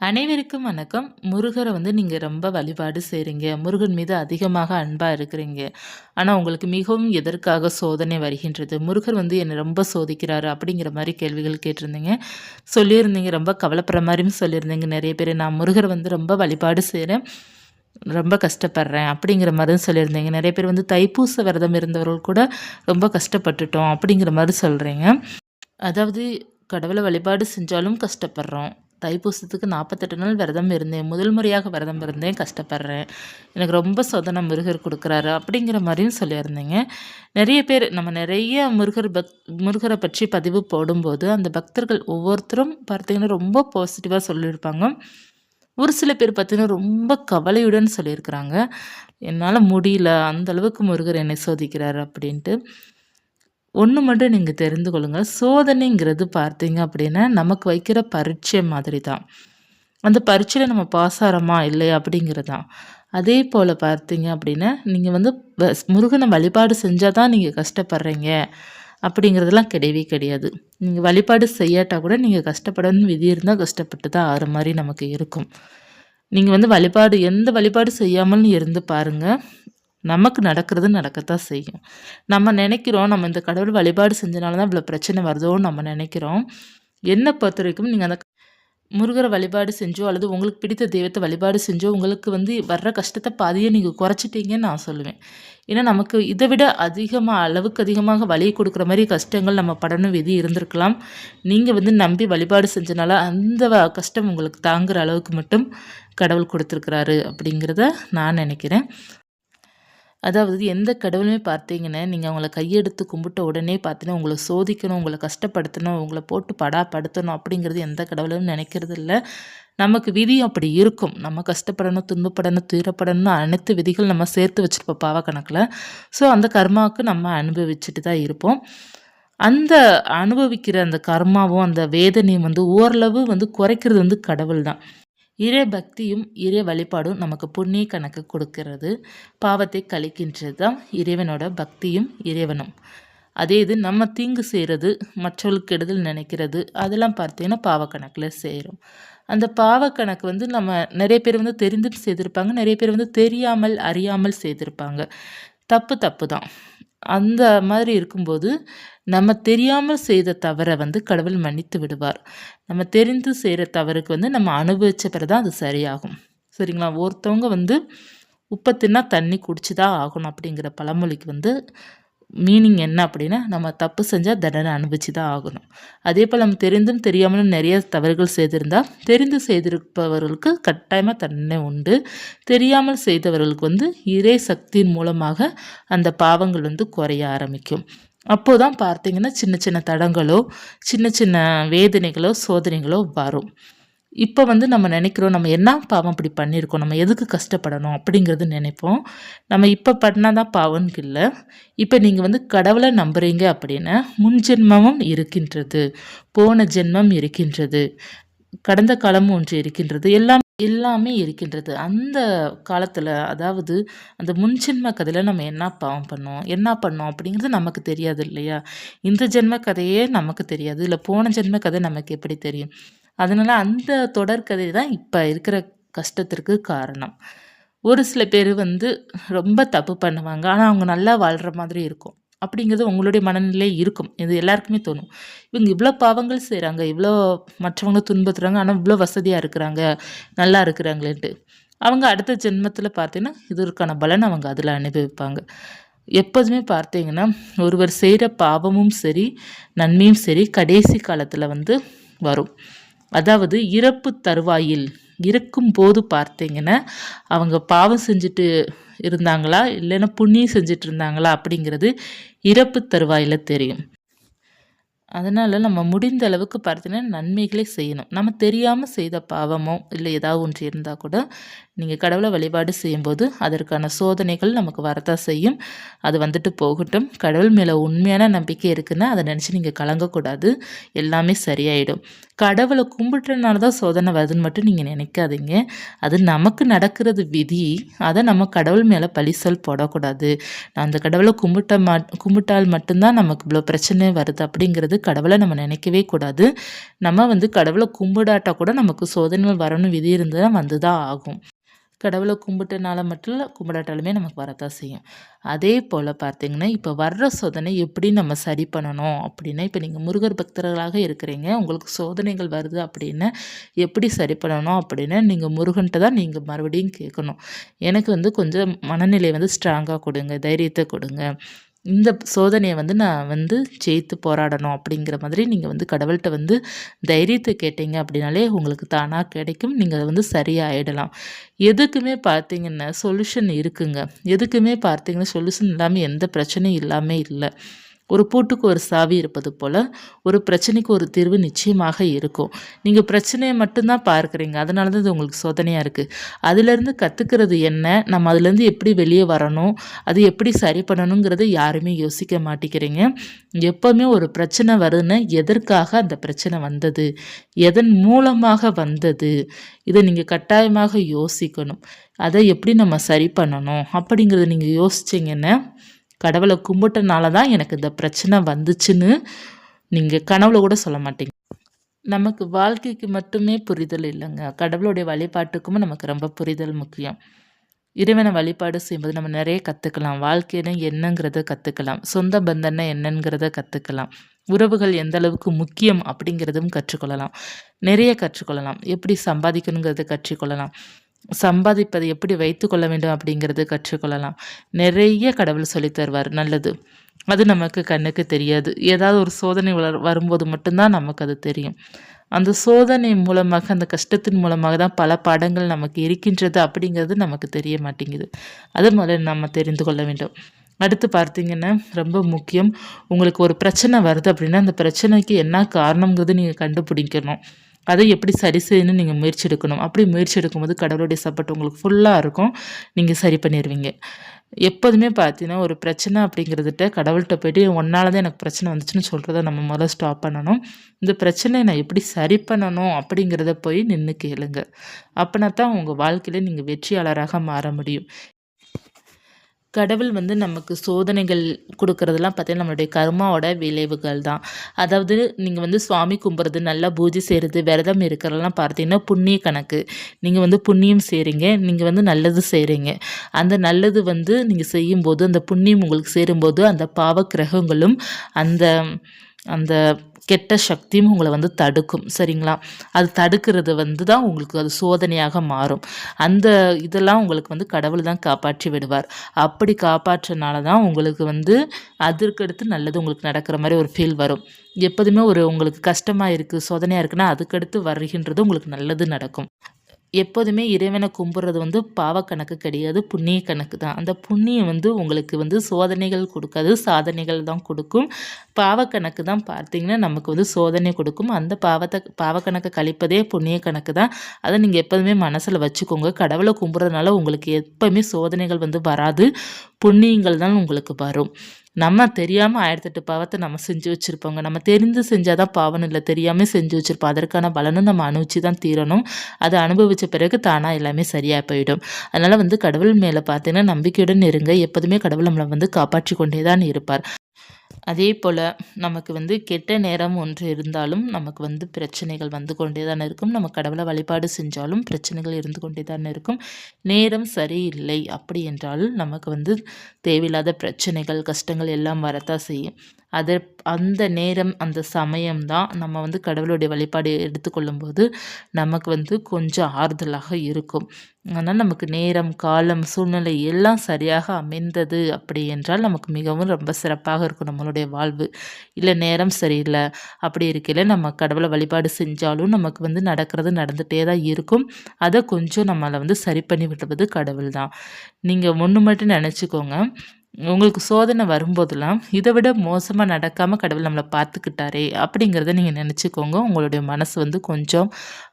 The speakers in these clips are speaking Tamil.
அனைவருக்கும் வணக்கம். முருகர நீங்க ரொம்ப வழிபாடு செய்றீங்க. முருகன் மீது அதிகமாக அன்பா இருக்கிறீங்க. ஆனா, உங்களுக்கு மிகவும் எதற்காக சோதனை வருகின்றது? முருகர் என்ன ரொம்ப சோதிக்கிறாரு அப்படிங்கிற மாரி கேள்விகள் கேட்டிருந்தீங்க. சொல்லியிருந்தீங்க. ரொம்ப கவலைப்படுற மாரியும் சொல்லியிருந்தீங்க. நெறைய பேரு நான் முருகர ரொம்ப வழிபாடு செய்றேன். ரொம்ப கஷ்டப்படுறேன் அப்படிங்கிற மாரியும் சொல்லியிருந்தீங்க. நெறைய பேர் தைப்பூச விரதம் இருந்தவர்கள் கூட ரொம்ப கஷ்டப்பட்டுட்டோம் அப்படிங்கிற மாரி சொல்றீங்க. அதாவது கடவுள வழிபாடு செஞ்சாலும் கஷ்டப்படுறோம். தைப்பூசத்துக்கு 48 நாள் விரதம் இருந்தேன். முதல் முறையாக விரதம் இருந்தேன். கஷ்டப்படுறேன். எனக்கு ரொம்ப சோதனை முருகர் குடுக்குறாரு. அப்படிங்கிற மாரியும் சொல்லியிருந்தீங்க. நெறைய பேர் நம்ம நெறைய முருகர பற்றி பதிவு போடும்போது, அந்த பக்தர்கள் ஒவ்வொருத்தரும் பார்த்தீங்கன்னா, ரொம்ப பாசிட்டிவா சொல்லியிருப்பாங்க. ஒரு சில பேர் பார்த்தீங்கன்னா, ரொம்ப கவலையுடன் சொல்லியிருக்கிறாங்க. என்னால முடியல. அந்த அளவுக்கு முருகர் என்னை சோதிக்கிறாரு அப்படின்ட்டு. ஒண்ணு மட்டும் நீங்க தெரிந்து கொள்ளுங்க. சோதனைங்கிறது பார்த்தீங்க அப்படின்னா, நமக்கு வைக்கிற பரீட்சை மாதிரி தான். அந்த பரீட்சையில நம்ம பாஸ் ஆறோமா, இல்லையா அப்படிங்கிறது தான். அதே போல பார்த்தீங்க அப்படின்னா, நீங்க முருகன வழிபாடு செஞ்சா தான் நீங்க கஷ்டப்படுறீங்க, அப்படிங்கிறதெல்லாம் கிடையவே கிடையாது. நீங்க வழிபாடு செய்யாட்டா கூட நீங்க கஷ்டப்படணும்னு விதி இருந்தா கஷ்டப்பட்டு தான் ஆற மாரி நமக்கு இருக்கும். நீங்க வழிபாடு எந்த வழிபாடு செய்யாமல் இருந்து பாருங்க. நமக்கு நடக்கிறது நடக்கத்தான் செய்யும். நம்ம நெனைக்கிறோம், நம்ம இந்த கடவுள் வழிபாடு செஞ்சனால தான் இவ்வளோ பிரச்சனை வருதோன்னு நம்ம நெனைக்கிறோம். என்ன பொறுத்தவரைக்கும் நீங்க அந்த முருகர வழிபாடு செஞ்சோ, அல்லது உங்களுக்கு பிடித்த தெய்வத்த வழிபாடு செஞ்சோ, உங்களுக்கு வர்ற கஷ்டத்த பாதியா நீங்க குறைச்சிட்டீங்கன்னு நான் சொல்லுவேன். ஏன்னா, நமக்கு இத விட அதிகமா அளவுக்கு அதிகமாக வலி குடுக்குற மாரி கஷ்டங்கள் நம்ம படணும் விதி இருந்திருக்கலாம். நீங்க நம்பி வழிபாடு செஞ்சனால, அந்த கஷ்டம் உங்களுக்கு தாங்குற அளவுக்கு மட்டும் கடவுள் குடுத்துருக்கிறாரு அப்படிங்கிறத நான் நெனைக்கிறேன். அதாவது எந்த கடவுளுமே பார்த்தீங்கன்னா, நீங்க அவங்கள கையெடுத்து கும்பிட்ட உடனே பார்த்தீங்கன்னா, உங்கள சோதிக்கணும், உங்கள கஷ்டப்படுத்தணும், உங்கள போட்டு படாப்படுத்தணும் அப்படிங்கிறது எந்த கடவுளும் நினைக்கிறது இல்ல. நமக்கு விதி அப்படி இருக்கும். நம்ம கஷ்டப்படணும், துன்பப்படணும், துயரப்படணும்னு அனைத்து விதிகள் நம்ம சேர்த்து வச்சிருப்போம் பாவக்கணக்குல. ஸோ அந்த கர்மாவுக்கு நம்ம அனுபவிச்சுட்டு தான் இருப்போம். அந்த அனுபவிக்கிற அந்த கர்மாவும், அந்த வேதனையும் ஓரளவு குறைக்கிறது கடவுள் தான். இறை பக்தியும், இறை வழிபாடும் நமக்கு புண்ணிய கணக்கு கொடுக்கிறது. பாவத்தை கழிக்கின்றது தான் இறைவனோட பக்தியும், இறைவனும். அதே இது நம்ம தீங்கு செய்றது, மற்றவர்களுக்கு கெடுதல் நினைக்கிறது, அதெல்லாம் பார்த்தீங்கன்னா பாவக்கணக்குல சேரும். அந்த பாவக்கணக்கு நம்ம நெறைய பேர் தெரிந்தும் செய்திருப்பாங்க. நெறைய பேர் தெரியாமல், அறியாமல் செய்திருப்பாங்க. தப்பு தப்பு தான். அந்த மாதிரி இருக்கும்போது, நம்ம தெரியாமல் செய்த தவற கடவுள் மன்னித்து விடுவார். நம்ம தெரிந்து செய்ற தவறுக்கு நம்ம அனுபவிச்ச பிறகு தான் அது சரியாகும். சரிங்களா? ஒருத்தவங்க உப்ப தின்னா தண்ணி குடிச்சு தான் ஆகணும் அப்படிங்கிற பழமொழிக்கு மீனிங் என்ன அப்படின்னா, நம்ம தப்பு செஞ்சா தண்டனை அனுபவிச்சு தான் ஆகணும். அதேபோல் நம்ம தெரிந்தும் தெரியாமலும் நிறைய தவறுகள் செய்திருந்தா, தெரிந்து செய்திருப்பவர்களுக்கு கட்டாயமா தண்டனை உண்டு. தெரியாமல் செய்தவர்களுக்கு இறை சக்தியின் மூலமாக அந்த பாவங்கள் குறைய ஆரம்பிக்கும். அப்போதான் பார்த்தீங்கன்னா, சின்ன சின்ன தடங்களோ, சின்ன சின்ன வேதனைகளோ, சோதனைகளோ வரும். இப்ப நம்ம நெனைக்கிறோம், நம்ம என்ன பாவம் இப்படி பண்ணியிருக்கோம்? நம்ம எதுக்கு கஷ்டப்படணும்? அப்படிங்கிறது நெனைப்போம். நம்ம இப்ப பண்ணா தான் பாவம்னு இல்ல. இப்ப நீங்க கடவுள நம்புறீங்க அப்படின்னா, முன் ஜென்மமும் இருக்கின்றது. போன ஜென்மம் இருக்கின்றது. கடந்த காலம் ஒன்று இருக்கின்றது. எல்லாமே இருக்கின்றது. அந்த காலத்துல அதாவது அந்த முன்ஜென்ம கதையில நம்ம என்ன பாவம் பண்ணோம்? என்ன பண்ணோம்? அப்படிங்கிறது நமக்கு தெரியாது இல்லையா? இந்த ஜென்ம கதையே நமக்கு தெரியாது. இல்ல போன ஜென்ம கதை நமக்கு எப்படி தெரியும்? அதனால அந்த தொடர்கதை தான் இப்ப இருக்கிற கஷ்டத்திற்கு காரணம். ஒரு சில பேரு ரொம்ப தப்பு பண்ணுவாங்க. ஆனா, அவங்க நல்லா வாழ்ற மாதிரி இருக்கும். அப்படிங்கிறது உங்களுடைய மனநிலை இருக்கும். இது எல்லாருக்குமே தோணும். இவங்க இவ்ளோ பாவங்கள் செய்றாங்க, இவ்ளோ மற்றவங்கள துன்புறுத்துறாங்க. ஆனா, இவ்ளோ வசதியா இருக்கிறாங்க, நல்லா இருக்கிறாங்களேன்ட்டு. அவங்க அடுத்த ஜென்மத்தில பார்த்தீங்கன்னா, இதற்கான பலன் அவங்க அதில அனுபவிப்பாங்க. எப்போதுமே பார்த்தீங்கன்னா, ஒருவர் செய்ற பாவமும் சரி, நன்மையும் சரி, கடைசி காலத்தில வரும். அதாவது இறப்பு தருவாயில் இருக்கும்போது பார்த்தீங்கன்னா, அவங்க பாவம் செஞ்சுட்டு இருந்தாங்களா? இல்லைன்னா புண்ணியம் செஞ்சுட்டு இருந்தாங்களா? அப்படிங்கிறது இறப்பு தருவாயில தெரியும். அதனால நம்ம முடிந்த அளவுக்கு பார்த்தீங்கன்னா, நன்மைகளே செய்யணும். நம்ம தெரியாம செய்த பாவமோ, இல்ல ஏதாவது ஒன்று இருந்தா கூட, நீங்கள் கடவுளை வழிபாடு செய்யும்போது அதற்கான சோதனைகள் நமக்கு வரத்தான் செய்யும். அது வந்துட்டு போகட்டும். கடவுள் மேலே உண்மையான நம்பிக்கை இருக்குன்னா அதை நினச்சி நீங்கள் கலங்கக்கூடாது. எல்லாமே சரியாயிடும். கடவுளை கும்பிட்றனால தான் சோதனை வருதுன்னு மட்டும் நீங்கள் நினைக்காதீங்க. அது நமக்கு நடக்கிறது விதி. அதை நம்ம கடவுள் மேலே பழிசொல் போடக்கூடாது. நான் அந்த கடவுளை கும்பிட்டால் மட்டும்தான் நமக்கு இவ்வளோ பிரச்சனை வருது அப்படிங்கிறது கடவுளை நம்ம நினைக்கவே கூடாது. நம்ம வந்து கடவுளை கும்பிடாட்டா கூட நமக்கு சோதனைகள் வரணும் விதி இருந்தால் வந்து தான் ஆகும். கடவுளை கும்பிட்டனால மட்டும் இல்லை, கும்பிடாட்டாலுமே நமக்கு வரத்தான் செய்யும். அதே போல் பார்த்தீங்கன்னா, இப்போ வர்ற சோதனை எப்படி நம்ம சரி பண்ணணும் அப்படின்னா, இப்போ நீங்கள் முருகர் பக்தர்களாக இருக்கிறீங்க, உங்களுக்கு சோதனைகள் வருது அப்படின்னா எப்படி சரி பண்ணணும் அப்படின்னா, நீங்கள் முருகன்ட்ட தான் நீங்கள் மறுபடியும் கேட்கணும். எனக்கு வந்து கொஞ்சம் மனநிலை வந்து ஸ்ட்ராங்காக கொடுங்க, தைரியத்தை கொடுங்க. இந்த சோதனையை வந்து நான் வந்து ஜெயித்து போராடணும் அப்படிங்கிற மாதிரி நீங்கள் வந்து கடவுள்கிட்ட வந்து தைரியத்தை கேட்டீங்க அப்படின்னாலே உங்களுக்கு தானாக கிடைக்கும். நீங்கள் அதை வந்து சரியாயிடலாம். எதுக்குமே பார்த்தீங்கன்னா சொல்யூஷன் இருக்குங்க. எதுக்குமே பார்த்தீங்கன்னா சொல்யூஷன் இல்லாமல் எந்த பிரச்சனையும் இல்லாமல் இல்லை. ஒரு பூட்டுக்கு ஒரு சாவி இருப்பது போல் ஒரு பிரச்சனைக்கு ஒரு தீர்வு நிச்சயமாக இருக்கும். நீங்கள் பிரச்சனையை மட்டும்தான் பார்க்குறீங்க. அதனால தான் இது உங்களுக்கு சோதனையாக இருக்குது. அதிலேருந்து கற்றுக்கிறது என்ன, நம்ம அதுலேருந்து எப்படி வெளியே வரணும், அது எப்படி சரி பண்ணணுங்கிறத யாருமே யோசிக்க மாட்டேங்கிறீங்க. எப்போவுமே ஒரு பிரச்சனை வருதுன்னா எதற்காக அந்த பிரச்சனை வந்தது, எதன் மூலமாக வந்தது, இதை நீங்கள் கட்டாயமாக யோசிக்கணும். அதை எப்படி நம்ம சரி பண்ணணும் அப்படிங்கிறத நீங்கள் யோசிச்சிங்கன்னா கடவுளை கும்பிட்டனால தான் எனக்கு இந்த பிரச்சனை வந்துச்சுன்னு நீங்கள் கனவுல கூட சொல்ல மாட்டீங்க. நமக்கு வாழ்க்கைக்கு மட்டுமே புரிதல் இல்லைங்க. கடவுளுடைய வழிபாட்டுக்கும் நமக்கு ரொம்ப புரிதல் முக்கியம். இறைவனை வழிபாடு செய்யும்போது நம்ம நிறைய கற்றுக்கலாம். வாழ்க்கையில என்னங்கிறத கற்றுக்கலாம். சொந்த பந்தம்னா என்னங்கிறத கற்றுக்கலாம். உறவுகள் எந்த அளவுக்கு முக்கியம் அப்படிங்கிறதும் கற்றுக்கொள்ளலாம். நிறைய கற்றுக்கொள்ளலாம். எப்படி சம்பாதிக்கணுங்கிறத கற்றுக்கொள்ளலாம். சம்பாதிப்பதை எப்படி வைத்துக்கொள்ள வேண்டும் அப்படிங்கிறது கற்றுக்கொள்ளலாம். நிறைய கடவுள் சொல்லித் தருவார் நல்லது. அது நமக்கு கண்ணுக்கு தெரியாது. ஏதாவது ஒரு சோதனை வரும்போது மட்டும்தான் நமக்கு அது தெரியும். அந்த சோதனை மூலமாக, அந்த கஷ்டத்தின் மூலமாக தான் பல பாடங்கள் நமக்கு இருக்கின்றது அப்படிங்கிறது நமக்கு தெரிய மாட்டேங்குது. அது முதல்ல நம்ம தெரிந்து கொள்ள வேண்டும். அடுத்து பார்த்தீங்கன்னா ரொம்ப முக்கியம். உங்களுக்கு ஒரு பிரச்சனை வருது அப்படின்னா அந்த பிரச்சனைக்கு என்ன காரணங்கிறது நீங்கள் கண்டுபிடிக்கணும். அதை எப்படி சரி செய்யணும்னு நீங்கள் முயற்சி எடுக்கணும். அப்படி முயற்சி எடுக்கும்போது கடவுளுடைய சப்போர்ட் உங்களுக்கு ஃபுல்லாக இருக்கும். நீங்கள் சரி பண்ணிடுவீங்க. எப்போதுமே பார்த்தீங்கன்னா ஒரு பிரச்சனை அப்படிங்கிறதுட்ட கடவுள்கிட்ட போய்ட்டு உன்னால தான் எனக்கு பிரச்சனை வந்துச்சுன்னு சொல்கிறத நம்ம முதல்ல ஸ்டாப் பண்ணணும். இந்த பிரச்சனையை நான் எப்படி சரி பண்ணணும் அப்படிங்கிறத போய் நின்று கேளுங்க. அப்படின்னா தான் உங்கள் வாழ்க்கையில் நீங்கள் வெற்றியாளராக மாற முடியும். கடவுள் வந்து நமக்கு சோதனைகள் கொடுக்கறதெல்லாம் பார்த்தீங்கன்னா நம்மளுடைய கர்மாவோட விளைவுகள் தான். அதாவது நீங்கள் வந்து சுவாமி கும்பிட்றது, நல்லா பூஜை செய்கிறது, விரதம் இருக்கிறதெல்லாம் பார்த்தீங்கன்னா புண்ணிய கணக்கு. நீங்கள் வந்து புண்ணியம் செய்கிறீங்க, நீங்கள் வந்து நல்லது செய்கிறீங்க. அந்த நல்லது வந்து நீங்கள் செய்யும்போது, அந்த புண்ணியம் உங்களுக்கு சேரும்போது அந்த பாவ கிரகங்களும் அந்த அந்த கெட்ட சக்தியும் உங்களை வந்து தடுக்கும். சரிங்களா? அது தடுக்கிறது வந்து தான் உங்களுக்கு அது சோதனையாக மாறும். அந்த இதெல்லாம் உங்களுக்கு வந்து கடவுள் தான் காப்பாற்றி விடுவார். அப்படி காப்பாற்றுனால தான் உங்களுக்கு வந்து அதற்கடுத்து நல்லது உங்களுக்கு நடக்கிற மாதிரி ஒரு ஃபீல் வரும். எப்போதுமே உங்களுக்கு கஷ்டமாக இருக்குது, சோதனையாக இருக்குன்னா அதுக்கடுத்து வருகின்றது உங்களுக்கு நல்லது நடக்கும். எப்போதுமே இறைவனை கும்பிட்றது வந்து பாவக்கணக்கு கிடையாது, புண்ணிய கணக்கு தான். அந்த புண்ணியம் வந்து உங்களுக்கு வந்து சோதனைகள் கொடுக்காது, சாதனைகள் தான் கொடுக்கும். பாவக்கணக்கு தான் பார்த்தீங்கன்னா நமக்கு வந்து சோதனை கொடுக்கும். அந்த பாவக்கணக்கை கழிப்பதே புண்ணிய கணக்கு தான். அதை நீங்கள் எப்போதுமே மனசில் வச்சுக்கோங்க. கடவுளை கும்பிட்றதுனால உங்களுக்கு எப்போவுமே சோதனைகள் வந்து வராது, புண்ணியங்கள் தான் உங்களுக்கு வரும். நம்ம தெரியாமல் 1008 பாவத்தை நம்ம செஞ்சு வச்சுருப்போங்க. நம்ம தெரிந்து செஞ்சால் தான் பாவம்னு இல்லை, தெரியாமல் செஞ்சு வச்சுருப்போம். அதற்கான பலனும் நம்ம அனுபவிச்சு தான் தீரணும். அதை அனுபவித்த பிறகு தானாக எல்லாமே சரியாக போயிடும். அதனால் வந்து கடவுள் மேலே பார்த்தீங்கன்னா நம்பிக்கையுடன் இருங்க. எப்போதுமே கடவுள் நம்மளை வந்து காப்பாற்றி கொண்டே தான் இருப்பார். அதே போல் நமக்கு வந்து கெட்ட நேரம் ஒன்று இருந்தாலும் நமக்கு வந்து பிரச்சனைகள் வந்து கொண்டே தான் இருக்கும். நம்ம கடவுளை வழிபாடு செஞ்சாலும் பிரச்சனைகள் இருந்து கொண்டே தான் இருக்கும். நேரம் சரியில்லை அப்படி என்றால் நமக்கு வந்து தேவையில்லாத பிரச்சனைகள், கஷ்டங்கள் எல்லாம் வரத்தான் செய்யும். அந்த நேரம், அந்த சமயம் தான் நம்ம வந்து கடவுளுடைய வழிபாடு எடுத்துக்கொள்ளும்போது நமக்கு வந்து கொஞ்சம் ஆறுதலாக இருக்கும். அதனால் நமக்கு நேரம், காலம், சூழ்நிலை எல்லாம் சரியாக அமைந்தது அப்படி என்றால் நமக்கு மிகவும் ரொம்ப சிறப்பாக இருக்கும் நம்மளுடைய வாழ்வு. இல்லை நேரம் சரியில்லை அப்படி இருக்கையில் நம்ம கடவுளை வழிபாடு செஞ்சாலும் நமக்கு வந்து நடக்கிறது நடந்துகிட்டே தான் இருக்கும். அதை கொஞ்சம் நம்மளை வந்து சரி பண்ணி விடுவது கடவுள் தான். நீங்கள் ஒன்று மட்டும் நினச்சிக்கோங்க, உங்களுக்கு சோதனை வரும்போதெல்லாம் இதை விட மோசமாக நடக்காமல் கடவுள் நம்மளை பார்த்துக்கிட்டாரே அப்படிங்கிறத நீங்கள் நினச்சிக்கோங்க. உங்களுடைய மனசு வந்து கொஞ்சம்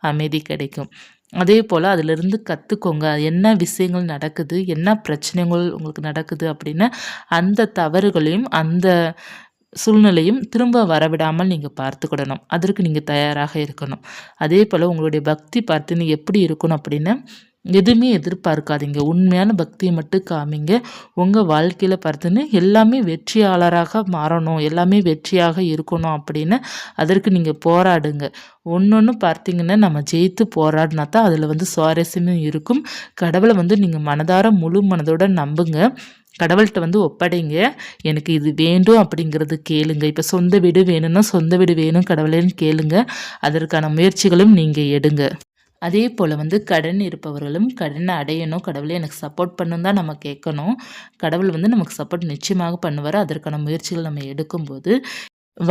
அமைதி கிடைக்கும். அதே போல் அதிலிருந்து கற்றுக்கோங்க. என்ன விஷயங்கள் நடக்குது, என்ன பிரச்சனைகள் உங்களுக்கு நடக்குது அப்படின்னு அந்த தவறுகளையும், அந்த சூழ்நிலையும் திரும்ப வரவிடாமல் நீங்க பார்த்துக்கிடணும். அதற்கு நீங்க தயாராக இருக்கணும். அதே போல உங்களுடைய பக்தி பார்த்தீங்கன்னா எப்படி இருக்கணும் அப்படின்னா, எதுவுமே எதிர்பார்க்காதீங்க. உண்மையான பக்திய மட்டும் காமிங்க. உங்க வாழ்க்கையில பார்த்தீங்கன்னா, எல்லாமே வெற்றியாளராக மாறணும், எல்லாமே வெற்றியாக இருக்கணும் அப்படின்னு அதற்கு நீங்க போராடுங்க. ஒண்ணொண்ணு பார்த்தீங்கன்னா, நம்ம ஜெயித்து போராடினா தான் அதில வந்து சுவாரஸ்யமும் இருக்கும். கடவுள வந்து நீங்க மனதார முழு மனதோட நம்புங்க. கடவுள்ட்ட வந்து ஒப்படைங்க. எனக்கு இது வேண்டும் அப்படிங்கிறது கேளுங்க. இப்ப சொந்த வீடு வேணும்னா, சொந்த வீடு வேணும் கடவுளேன்னு கேளுங்க. அதற்கான முயற்சிகளும் நீங்க எடுங்க. அதே போல வந்து கடன் இருப்பவர்களும் கடன அடையணும், கடவுளே எனக்கு சப்போர்ட் பண்ணுன்னு தான் நம்ம கேட்கணும். கடவுள் வந்து நமக்கு சப்போர்ட் நிச்சயமாக பண்ணுவாரு. அதற்கான முயற்சிகள் நம்ம எடுக்கும்போது,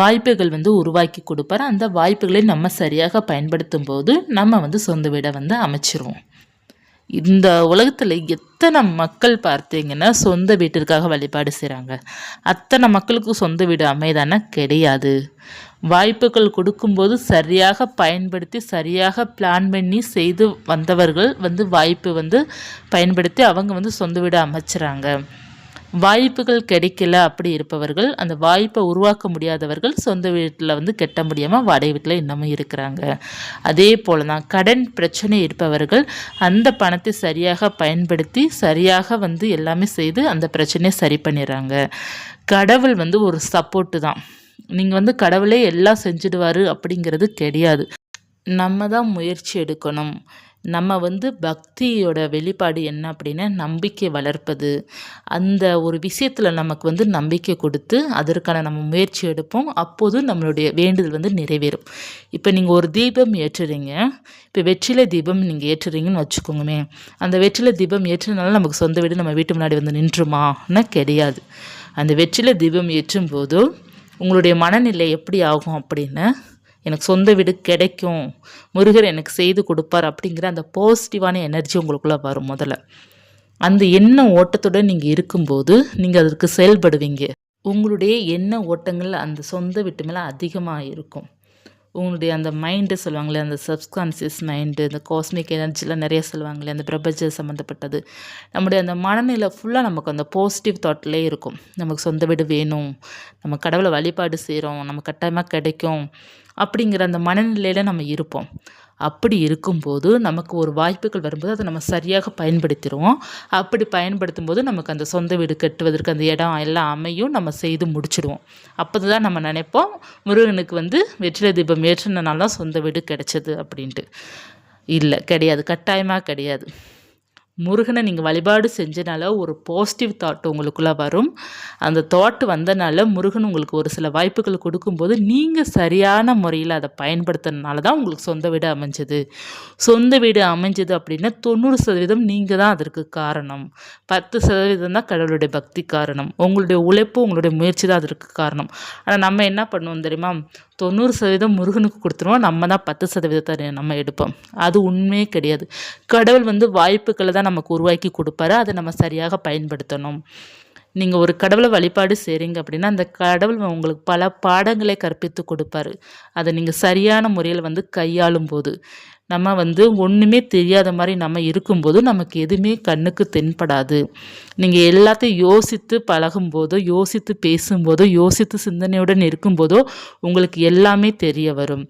வாய்ப்புகள் வந்து உருவாக்கி குடுப்பாரு. அந்த வாய்ப்புகளை நம்ம சரியாக பயன்படுத்தும்போது, நம்ம வந்து சொந்த வீட வந்து அமைச்சிருவோம். இந்த உலகத்துல எத்தனை மக்கள் பார்த்தீங்கன்னா, சொந்த வீட்டிற்காக வழிபாடு செய்றாங்க. அத்தனை மக்களுக்கும் சொந்த வீடு அமையுதான்னா கிடையாது. வாய்ப்புகள் கொடுக்கும்போது சரியாக பயன்படுத்தி, சரியாக பிளான் பண்ணி செய்து வந்தவர்கள் வந்து வாய்ப்பு வந்து பயன்படுத்தி அவங்க வந்து சொந்த வீடு அமைச்சுறாங்க. வாய்ப்புகள் கிடைக்கல அப்படி இருப்பவர்கள், அந்த வாய்ப்பை உருவாக்க முடியாதவர்கள் சொந்த வீட்டில் வந்து கட்ட முடியாமல் வாடகை வீட்டில் இன்னமும் இருக்கிறாங்க. அதே போல தான் கடன் பிரச்சனை இருப்பவர்கள் அந்த பணத்தை சரியாக பயன்படுத்தி, சரியாக வந்து எல்லாமே செய்து அந்த பிரச்சனையை சரி பண்ணிடுறாங்க. கடவுள் வந்து ஒரு சப்போர்ட்டு தான். நீங்க வந்து கடவுளே எல்லாம் செஞ்சுடுவாரு அப்படிங்கிறது கிடையாது. நம்ம தான் முயற்சி எடுக்கணும். நம்ம வந்து பக்தியோட வெளிப்பாடு என்ன அப்படின்னா, நம்பிக்கை வளர்ப்பது. அந்த ஒரு விஷயத்துல நமக்கு வந்து நம்பிக்கை கொடுத்து, அதற்கான நம்ம முயற்சி எடுப்போம். அப்போது நம்மளுடைய வேண்டுதல் வந்து நிறைவேறும். இப்ப நீங்க ஒரு தீபம் ஏற்றுறீங்க. இப்ப வெற்றிலை தீபம் நீங்க ஏற்றுறீங்கன்னு வச்சுக்கோங்கமே. அந்த வெற்றிலை தீபம் ஏற்றுனால நமக்கு சொந்த வீடு நம்ம வீட்டு முன்னாடி வந்து நின்றுமான்னா கிடையாது. அந்த வெற்றிலை தீபம் ஏற்றும்போது, உங்களுடைய மனநிலை எப்படி ஆகும் அப்படின்னா, எனக்கு சொந்த வீடு கிடைக்கும், முருகர் எனக்கு செய்து கொடுப்பார் அப்படிங்கிற அந்த பாசிட்டிவான எனர்ஜி உங்களுக்குள்ள வரும் முதல்ல. அந்த எண்ண ஓட்டத்தோட நீங்க இருக்கும்போது, நீங்க அதற்கு செயல்படுவீங்க. உங்களுடைய எண்ண ஓட்டங்கள் அந்த சொந்த வீட்டு மேல அதிகமா இருக்கும். உங்களுடைய அந்த மைண்டு சொல்லுவாங்களே, அந்த சப்கான்ஷியஸ் மைண்டு, இந்த காஸ்மிக் எனர்ஜிலாம் நிறைய சொல்லுவாங்களே, அந்த பிரபஞ்ச சம்மந்தப்பட்டது. நம்முடைய அந்த மனநிலை ஃபுல்லாக நமக்கு அந்த பாசிட்டிவ் தாட்லேயே இருக்கும். நமக்கு சொந்த வீடு வேணும், நம்ம கடவுளை வழிபாடு செய்கிறோம், நம்ம கட்டாயமாக கிடைக்கும் அப்படிங்கிற அந்த மனநிலையில் நம்ம இருப்போம். அப்படி இருக்கும்போது நமக்கு ஒரு வாய்ப்புகள் வரும்போது அதை நம்ம சரியாக பயன்படுத்திடுவோம். அப்படி பயன்படுத்தும்போது நமக்கு அந்த சொந்த வீடு கட்டுவதற்கு அந்த இடம் எல்லாம் அமையும். நம்ம செய்து முடிச்சிடுவோம். அப்போ தான் நம்ம நினைப்போம், முருகனுக்கு வந்து வெற்றிலை தீபம் ஏற்றினால தான் சொந்த வீடு கிடைச்சது அப்படின்ட்டு. இல்லை, கிடையாது. கட்டாயமாக கிடையாது. முருகனை நீங்கள் வழிபாடு செஞ்சனால ஒரு பாசிட்டிவ் தாட் உங்களுக்குள்ளே வரும். அந்த தாட் வந்தனால முருகன் உங்களுக்கு ஒரு சில வாய்ப்புகள் கொடுக்கும்போது, நீங்கள் சரியான முறையில் அதை பயன்படுத்துறதுனால தான் உங்களுக்கு சொந்த வீடு அமைஞ்சது. சொந்த வீடு அமைஞ்சது அப்படின்னா 90% நீங்கள் தான் அதற்கு காரணம். 10% தான் கடவுளுடைய பக்தி காரணம். உங்களுடைய உழைப்பு, உங்களுடைய முயற்சி தான் அதற்கு காரணம். ஆனால் நம்ம என்ன பண்ணுவோம் தெரியுமா? 90% முருகனுக்கு கொடுத்துருவோம். நம்ம தான் 10% நம்ம எடுப்போம். அது உண்மையே கிடையாது. கடவுள் வந்து வாய்ப்புகளை தான் நமக்கு உருவாக்கி கொடுப்பாரு. அதை நம்ம சரியாக பயன்படுத்தணும். நீங்கள் ஒரு கடவுளை வழிபாடு செய்கிறீங்க அப்படின்னா, அந்த கடவுள் உங்களுக்கு பல பாடங்களை கற்பித்து கொடுப்பாரு. அதை நீங்கள் சரியான முறையில் வந்து கையாளும் போது, நம்ம வந்து ஒன்றுமே தெரியாத மாதிரி நம்ம இருக்கும்போது, நமக்கு எதுவுமே கண்ணுக்கு தென்படாது. நீங்கள் எல்லாத்தையும் யோசித்து பழகும்போதோ, யோசித்து பேசும்போதோ, யோசித்து சிந்தனையுடன் இருக்கும்போதோ, உங்களுக்கு எல்லாமே தெரிய வரும்.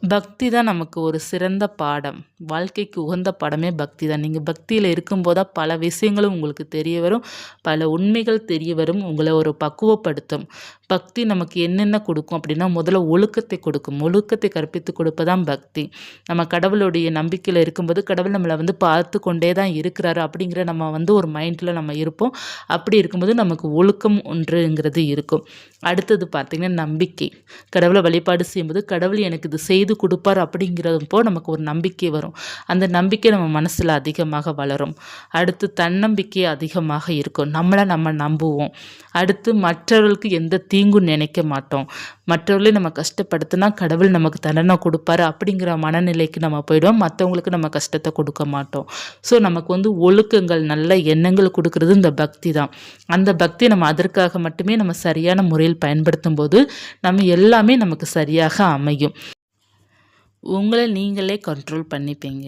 பக்தி தான் நமக்கு ஒரு சிறந்த பாடம். வாழ்க்கைக்கு உகந்த பாடமே பக்தி தான். நீங்க பக்தியில இருக்கும்போது தான் பல விஷயங்களும் உங்களுக்கு தெரிய வரும். பல உண்மைகள் தெரிய வரும். உங்கள ஒரு பக்குவப்படுத்தும். பக்தி நமக்கு என்னென்ன கொடுக்கும் அப்படின்னா, முதல்ல ஒழுக்கத்தை கொடுக்கும். ஒழுக்கத்தை கற்பித்து கொடுப்பதான் பக்தி. நம்ம கடவுளுடைய நம்பிக்கையில இருக்கும்போது, கடவுள் நம்மள வந்து பார்த்து கொண்டே தான் இருக்கிறாரு அப்படிங்கிற நம்ம வந்து ஒரு மைண்ட்ல நம்ம இருப்போம். அப்படி இருக்கும்போது நமக்கு ஒழுக்கம் ஒன்றுங்கிறது இருக்கும். அடுத்தது பார்த்தீங்கன்னா நம்பிக்கை. கடவுளை வழிபாடு செய்யும்போது, கடவுள் எனக்கு இது செய்து கொடுப்பார் அப்படிங்கிறப்போ நமக்கு ஒரு நம்பிக்கை வரும். அந்த நம்பிக்கை நம்ம மனசில் அதிகமாக வளரும். அடுத்து தன்னம்பிக்கை அதிகமாக இருக்கும். நம்மளை நம்ம நம்புவோம். அடுத்து மற்றவர்களுக்கு எந்த தீங்கும் நினைக்க மாட்டோம். மற்றவர்களை நம்ம கஷ்டப்படுத்தினா கடவுள் நமக்கு தண்டனை கொடுப்பாரு அப்படிங்கிற மனநிலைக்கு நம்ம போயிடுவோம். மற்றவங்களுக்கு நம்ம கஷ்டத்தை கொடுக்க மாட்டோம். ஸோ நமக்கு வந்து ஒழுக்கங்கள், நல்ல எண்ணங்கள் கொடுக்கறது இந்த பக்தி தான். அந்த பக்தி நம்ம அதற்காக மட்டுமே நம்ம சரியான முறையில் பயன்படுத்தும் போது நம்ம எல்லாமே நமக்கு சரியாக அமையும். உங்கள நீங்களே கண்ட்ரோல் பண்ணிப்பீங்க.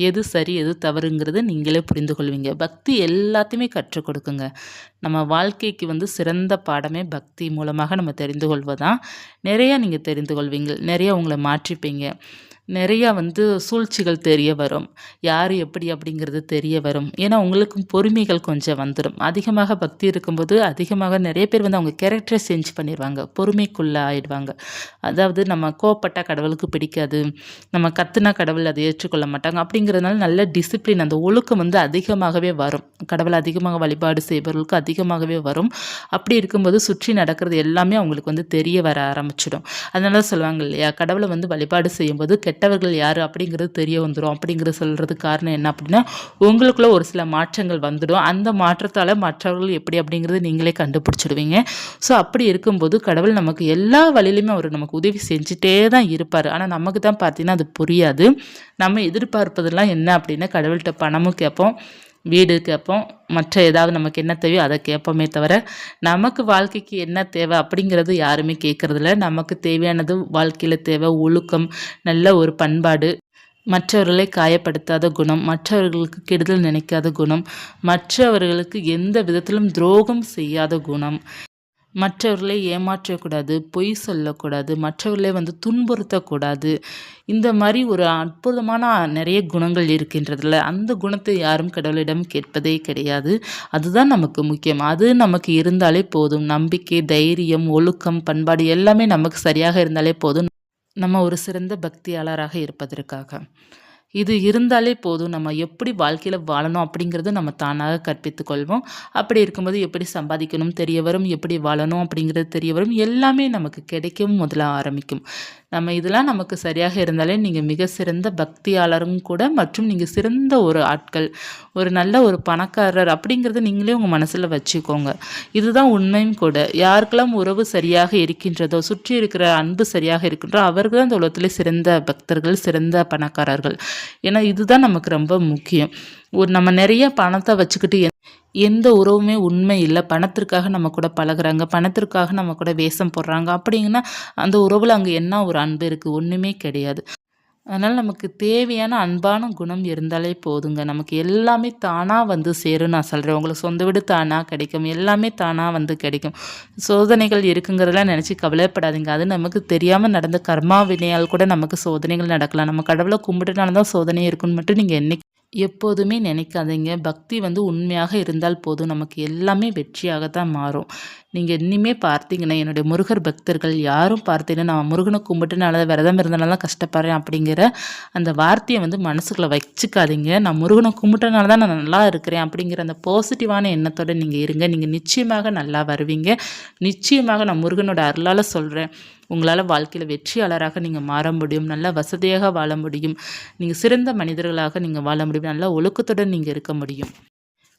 எது சரி, எது தவறுங்கிறத நீங்களே புரிந்து கொள்வீங்க. பக்தி எல்லாத்தையுமே கற்றுக் கொடுக்குங்க. நம்ம வாழ்க்கைக்கு வந்து சிறந்த பாடமே பக்தி மூலமாக நம்ம தெரிந்து கொள்வதுதான். நிறையா நீங்க தெரிந்து கொள்வீங்க. நிறைய உங்கள மாற்றிப்பீங்க. நிறையா வந்து சூழ்ச்சிகள் தெரிய வரும். யார் எப்படி அப்படிங்கிறது தெரிய வரும். ஏன்னா உங்களுக்கும் பொறுமைகள் கொஞ்சம் வந்துரும். அதிகமாக பக்தி இருக்கும்போது அதிகமாக நிறைய பேர் வந்து அவங்க கேரக்டர சேஞ்ச் பண்ணிருவாங்க. பொறுமைக்குள்ள ஆயிடுவாங்க. அதாவது நம்ம கோவப்பட்டா கடவுளுக்கு பிடிக்காது. நம்ம கத்துனா கடவுள் அதை ஏற்றுக்கொள்ள மாட்டாங்க. அப்படிங்கிறதுனால நல்ல டிசிப்ளின் அந்த ஒழுக்கம் வந்து அதிகமாகவே வரும். கடவுள அதிகமாக வழிபாடு செய்பவர்களுக்கு அதிகமாகவே வரும். அப்படி இருக்கும்போது சுற்றி நடக்கிறது எல்லாமே அவங்களுக்கு வந்து தெரிய வர ஆரம்பிச்சிடும். அதனால தான் சொல்லுவாங்க இல்லையா? கடவுள வந்து வழிபாடு செய்யும்போது கெட்டவர்கள் யாரு அப்படிங்கிறது தெரிய வந்துரும். அப்படிங்கிறது சொல்றதுக்கு காரணம் என்ன அப்படின்னா, உங்களுக்குள்ள ஒரு சில மாற்றங்கள் வந்துடும். அந்த மாற்றத்தால மற்றவர்கள் எப்படி அப்படிங்கிறது நீங்களே கண்டுபிடிச்சிடுவீங்க. ஸோ அப்படி இருக்கும்போது கடவுள் நமக்கு எல்லா வழியிலுமே அவர் நமக்கு உதவி செஞ்சுட்டே தான் இருப்பாரு. ஆனா நமக்கு தான் பார்த்தீங்கன்னா அது புரியாது. நம்ம எதிர்பார்ப்பதெல்லாம் என்ன அப்படின்னா, கடவுள்ட்ட பணமும் கேட்போம், வீடு கேட்போம், மற்ற ஏதாவது நமக்கு என்ன தேவையோ அதை கேட்போமே தவிர, நமக்கு வாழ்க்கைக்கு என்ன தேவை அப்படிங்கிறது யாருமே கேட்கறதில்ல. நமக்கு தேவையானது வாழ்க்கையில தேவை ஒழுக்கம், நல்ல ஒரு பண்பாடு, மற்றவர்களை காயப்படுத்தாத குணம், மற்றவர்களுக்கு கெடுதல் நினைக்காத குணம், மற்றவர்களுக்கு எந்த விதத்திலும் துரோகம் செய்யாத குணம், மற்றவர்களை ஏமாற்றக்கூடாது, பொய் சொல்லக்கூடாது, மற்றவர்களை வந்து துன்புறுத்தக்கூடாது. இந்த மாரி ஒரு அற்புதமான நிறைய குணங்கள் இருக்கின்றதுல, அந்த குணத்தை யாரும் கடவுளிடம் கேட்பதே கிடையாது. அதுதான் நமக்கு முக்கியம். அது நமக்கு இருந்தாலே போதும். நம்பிக்கை, தைரியம், ஒழுக்கம், பண்பாடு எல்லாமே நமக்கு சரியாக இருந்தாலே போதும். நம்ம ஒரு சிறந்த பக்தியாளராக இருப்பதற்காக. இது இருந்தாலே போதும். நம்ம எப்படி வாழ்க்கையில வாழணும் அப்படிங்கிறத நம்ம தானாக கற்பித்துக் கொள்வோம். அப்படி இருக்கும்போது எப்படி சம்பாதிக்கணும் தெரிய வரும். எப்படி வாழணும் அப்படிங்கிறது தெரிய வரும். எல்லாமே நமக்கு கிடைக்கவும் முதல்ல ஆரம்பிக்கும். நம்ம இதெல்லாம் நமக்கு சரியாக இருந்தாலே நீங்க மிக சிறந்த பக்தியாளரும் கூட மற்றும் நீங்க சிறந்த ஒரு ஆட்கள். ஒரு நல்ல ஒரு பணக்காரர் அப்படிங்கிறத நீங்களே உங்க மனசுல வச்சுக்கோங்க. இதுதான் உண்மையும் கூட. யாருக்கெல்லாம் உறவு சரியாக இருக்கின்றதோ, சுற்றி இருக்கிற அன்பு சரியாக இருக்கின்றோ அவர்கள் தான் இந்த உலகத்திலே சிறந்த பக்தர்கள், சிறந்த பணக்காரர்கள். ஏன்னா இதுதான் நமக்கு ரொம்ப முக்கியம். நம்ம நிறைய பணத்தை வச்சுக்கிட்டு எந்த உறவுமே உண்மை இல்ல. பணத்திற்காக நம்ம கூட பழகுறாங்க, பணத்திற்காக நம்ம கூட வேஷம் போடுறாங்க அப்படிங்கன்னா, அந்த உறவுல அங்க என்ன ஒரு அன்பு இருக்கு? ஒண்ணுமே கிடையாது. அதனால நமக்கு தேவையான அன்பான குணம் இருந்தாலே போதுங்க. நமக்கு எல்லாமே தானா வந்து சேரும் நான் சொல்றேன். உங்களுக்கு சொந்த வீடு தானா கிடைக்கும். எல்லாமே தானா வந்து கிடைக்கும். சோதனைகள் இருக்குங்கிறதெல்லாம் நினைச்சு கவலைப்படாதீங்க. அது நமக்கு தெரியாம நடந்த கர்மா வினையால் கூட நமக்கு சோதனைகள் நடக்கலாம். நம்ம கடவுள கும்பிட்டனால தான் சோதனை இருக்குன்னு மட்டும் நீங்க எப்போதுமே நினைக்காதீங்க. பக்தி வந்து உண்மையாக இருந்தால் போதும். நமக்கு எல்லாமே வெற்றியாக தான் மாறும். நீங்க இனிமே பார்த்தீங்கன்னா, என்னுடைய முருகர் பக்தர்கள் யாரும் பார்த்தீங்கன்னா, நான் முருகன கும்பிட்டுனால விரதம் இருந்தனால தான் கஷ்டப்படுறேன் அப்படிங்கிற அந்த வார்த்தைய வந்து மனசுக்குள்ள வச்சுக்காதீங்க. நான் முருகன கும்பிட்டனால தான் நான் நல்லா இருக்கிறேன் அப்படிங்கிற அந்த பாசிட்டிவான எண்ணத்தோட நீங்க இருங்க. நீங்க நிச்சயமாக நல்லா வருவீங்க. நிச்சயமாக நான் முருகனோட அருளால சொல்றேன். உங்களால வாழ்க்கையில வெற்றியாளராக நீங்க மாற முடியும். நல்லா வசதியாக வாழ முடியும். நீங்க சிறந்த மனிதர்களாக நீங்க வாழ முடியும். நல்ல ஒழுக்கத்துடன் நீங்க இருக்க முடியும்.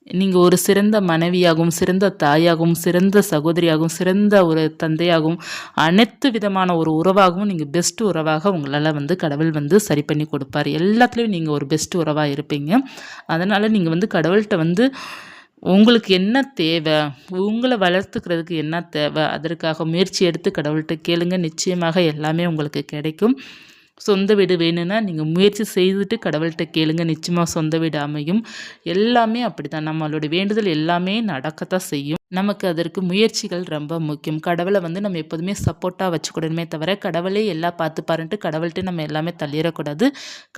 நீங்க ஒரு சிறந்த மனைவியாகவும், சிறந்த தாயாகவும், சிறந்த சகோதரியாகவும், சிறந்த ஒரு தந்தையாகவும், அனைத்து விதமான ஒரு உறவாகவும் நீங்க பெஸ்ட் உறவாக உங்களால வந்து கடவுள் வந்து சரி பண்ணி கொடுப்பாரு. எல்லாத்துலயும் நீங்க ஒரு பெஸ்ட் உறவா இருப்பீங்க. அதனால நீங்க வந்து கடவுள்ட்ட வந்து உங்களுக்கு என்ன தேவை? உங்கள வளர்த்துக்கிறதுக்கு என்ன தேவை? அதற்காக முயற்சி எடுத்து கடவுள்ட்ட கேளுங்க. நிச்சயமாக எல்லாமே உங்களுக்கு கிடைக்கும். சொந்த வீடு வேணும்னா, நீங்க முயற்சி செய்துட்டு கடவுள்ட்ட கேளுங்க. நிச்சயமா சொந்த வீடு அமையும். எல்லாமே அப்படித்தான். நம்மளோட வேண்டுதல் எல்லாமே நடக்கத்தான் செய்யும். நமக்கு அதற்கு முயற்சிகள் ரொம்ப முக்கியம். கடவுள வந்து நம்ம எப்போதுமே சப்போர்ட்டா வச்சுக்கணுமே தவிர, கடவுளே எல்லாம் பார்த்துப்பாருன்ட்டு கடவுள்ட்ட நம்ம எல்லாமே தள்ளிறக்கூடாது.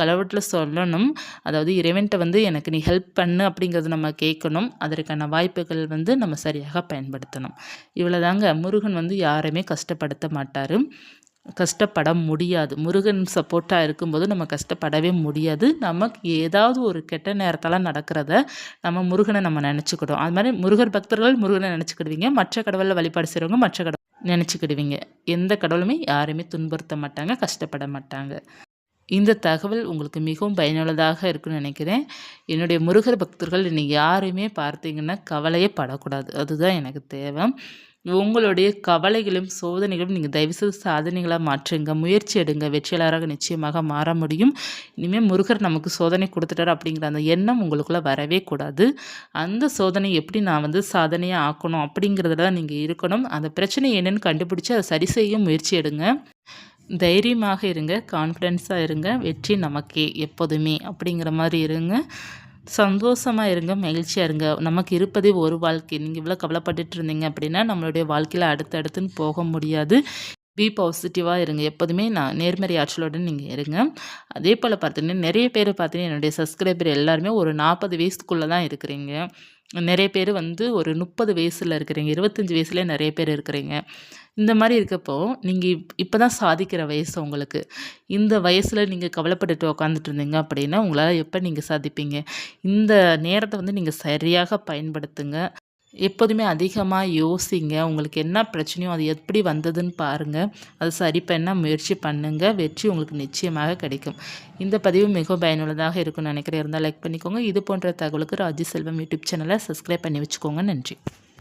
கடவுள்ட்ட சொல்லணும். அதாவது இறைவன்ட்ட வந்து எனக்கு நீ ஹெல்ப் பண்ணு அப்படிங்கிறத நம்ம கேட்கணும். அதற்கான வாய்ப்புகள் வந்து நம்ம சரியாக பயன்படுத்தணும். இவ்வளோதாங்க. முருகன் வந்து யாரையுமே கஷ்டப்படுத்த மாட்டாரு. கஷ்டப்பட முடியாது. முருகன் சப்போர்ட்டா இருக்கும்போது நம்ம கஷ்டப்படவே முடியாது. நமக்கு ஏதாவது ஒரு கெட்ட நேரத்தால நடக்கிறத நம்ம முருகன நம்ம நெனச்சுக்கிடுவோம். அது மாரி முருகர் பக்தர்கள் முருகன நெனச்சுக்கிடுவீங்க. மற்ற கடவுள்ல வழிபாடு செய்றவங்க மற்ற கடவுள் நெனச்சுக்கிடுவீங்க. எந்த கடவுளுமே யாரையுமே துன்புறுத்த மாட்டாங்க, கஷ்டப்பட மாட்டாங்க. இந்த தகவல் உங்களுக்கு மிகவும் பயனுள்ளதாக இருக்குன்னு நினைக்கிறேன். என்னுடைய முருகர் பக்தர்கள் நீங்க யாரையுமே பார்த்தீங்கன்னா கவலையே படக்கூடாது. அதுதான் எனக்கு தேவை. உங்களுடைய கவலைகளும், சோதனைகளும் நீங்க தயவுசெய்து சாதனைகளா மாற்றுங்க. முயற்சி எடுங்க. வெற்றியாளராக நிச்சயமாக மாற முடியும். இனிமே முருகர் நமக்கு சோதனை குடுத்துட்டாரு அப்படிங்கிற அந்த எண்ணம் உங்களுக்குள்ள வரவே கூடாது. அந்த சோதனை எப்படி நான் வந்து சாதனையா ஆக்கணும் அப்படிங்கிறதுல தான் நீங்க இருக்கணும். அந்த பிரச்சனை என்னன்னு கண்டுபிடிச்சு அத சரி செய்ய முயற்சி எடுங்க. தைரியமாக இருங்க, கான்ஃபிடென்ஸா இருங்க. வெற்றி நமக்கே எப்போதுமே அப்படிங்கிற மாரி இருங்க. சந்தோஷமா இருங்க, மகிழ்ச்சியா இருங்க. நமக்கு இருப்பதே ஒரு வாழ்க்கை. நீங்க இவ்வளோ கவலைப்பட்டுட்டு இருந்தீங்க அப்படின்னா, நம்மளுடைய வாழ்க்கையில அடுத்தடுத்துன்னு போக முடியாது. பாசிட்டிவா இருங்க. எப்போதுமே நேர்மறை ஆற்றலுடன் நீங்க இருங்க. அதேபோல பார்த்தீங்கன்னா, நெறைய பேரு பார்த்தீங்கன்னா, என்னுடைய சப்ஸ்கிரைபர் எல்லாருமே ஒரு 40 வயசுக்குள்ள தான் இருக்கிறீங்க. நெறைய பேரு வந்து ஒரு 30 வயசுல இருக்கிறீங்க. 25 வயசுலயே நெறைய பேர் இருக்கிறீங்க. இந்த மாரி இருக்கப்போ, நீங்க இப்ப தான் சாதிக்கிற வயசு உங்களுக்கு. இந்த வயசுல நீங்க கவலைப்பட்டுட்டு உட்காந்துட்டு இருந்தீங்க அப்படின்னா, உங்களால எப்ப நீங்க சாதிப்பீங்க? இந்த நேரத்த வந்து நீங்க சரியாக பயன்படுத்துங்க. எப்போதுமே அதிகமா யோசிங்க. உங்களுக்கு என்ன பிரச்சனையோ, அது எப்படி வந்ததுன்னு பாருங்க. அது சரி பண்ண முயற்சி பண்ணுங்க. வெற்றி உங்களுக்கு நிச்சயமாக கிடைக்கும். இந்த பதிவு மிகவும் பயனுள்ளதாக இருக்கும்னு நினைக்கிறேன். இருந்தால் லைக் பண்ணிக்கோங்க. இது போன்ற தகவலுக்கு ராஜி செல்வம் யூடியூப் சேனலை சப்ஸ்கிரைப் பண்ணி வச்சுக்கோங்க. நன்றி.